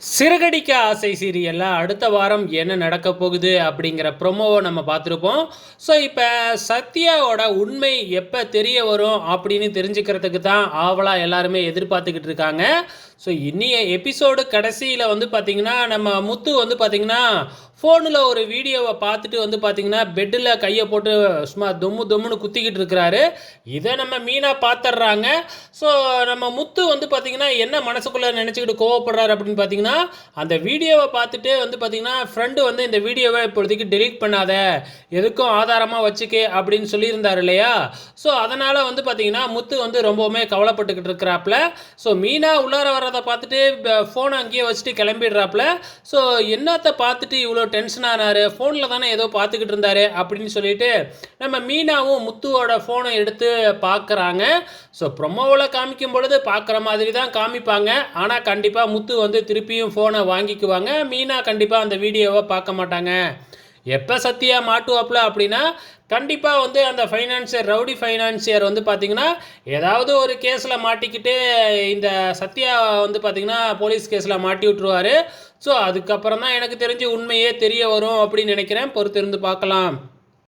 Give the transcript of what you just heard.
சிறகடிக்க ஆசை சீரியல்ல அடுத்த வாரம் என்ன நடக்க போகுது அப்படிங்கிற ப்ரொமோவை நம்ம பார்த்துருப்போம். ஸோ இப்போ சத்யாவோட உண்மை எப்போ தெரிய வரும் அப்படின்னு தெரிஞ்சுக்கிறதுக்கு தான் ஆவலாக எல்லாருமே எதிர்பார்த்துக்கிட்டு இருக்காங்க. ஸோ இன்னிய எபிசோடு கடைசியில் வந்து பார்த்திங்கன்னா நம்ம முத்து வந்து பார்த்திங்கன்னா ஃபோனில் ஒரு வீடியோவை பார்த்துட்டு வந்து பார்த்திங்கன்னா பெட்டில் கையை போட்டு சும்மா தொம்முன்னு குத்திக்கிட்டு இருக்கிறாரு. இதை நம்ம மீனா பார்த்துட்றாங்க. ஸோ நம்ம முத்து வந்து பார்த்திங்கன்னா என்ன மனசுக்குள்ளே நினச்சிக்கிட்டு கோவப்படுறாரு அப்படின்னு பார்த்திங்கன்னா, அந்த வீடியோவை பார்த்துட்டு வந்து பார்த்திங்கன்னா ஃப்ரெண்டு வந்து இந்த வீடியோவை இப்போதைக்கு டெலீட் பண்ணாத, எதுக்கும் ஆதாரமாக வச்சுக்கே அப்படின்னு சொல்லியிருந்தார் இல்லையா. ஸோ அதனால் வந்து பார்த்திங்கன்னா முத்து வந்து ரொம்பவுமே கவலைப்பட்டுக்கிட்டு இருக்கிறாப்புல. ஸோ மீனா உள்ளார வர்றதை பார்த்துட்டு ஃபோனை அங்கேயே வச்சுட்டு கிளம்பிடுறாப்புல. ஸோ என்னத்தை பார்த்துட்டு இவ்வளோ டென்ஷன் ஆனாரு, ஃபோனில் தானே ஏதோ பார்த்துக்கிட்டு இருந்தாரு அப்படின்னு சொல்லிட்டு நம்ம மீனாவும் முத்துவோட ஃபோனை எடுத்து பார்க்குறாங்க. ஸோ ப்ரொமோவில் காமிக்கும் பொழுது பார்க்குற மாதிரி தான் காமிப்பாங்க. ஆனால் கண்டிப்பாக முத்து வந்து திருப்பியும் ஃபோனை வாங்கிக்குவாங்க. மீனா கண்டிப்பாக அந்த வீடியோவை பார்க்க மாட்டாங்க. எப்போ சத்யா மாட்டுவாப்புல அப்படின்னா கண்டிப்பாக வந்து அந்த ஃபைனான்சியர் ரவுடி ஃபைனான்சியர் வந்து பார்த்திங்கன்னா ஏதாவது ஒரு கேஸில் மாட்டிக்கிட்டு இந்த சத்யா வந்து பார்த்திங்கன்னா போலீஸ் கேஸில் மாட்டி விட்ருவார். ஸோ அதுக்கப்புறம் தான் எனக்கு தெரிஞ்சு உண்மையே தெரிய வரும் அப்படின்னு நினைக்கிறேன். பொறுத்திருந்து பார்க்கலாம்.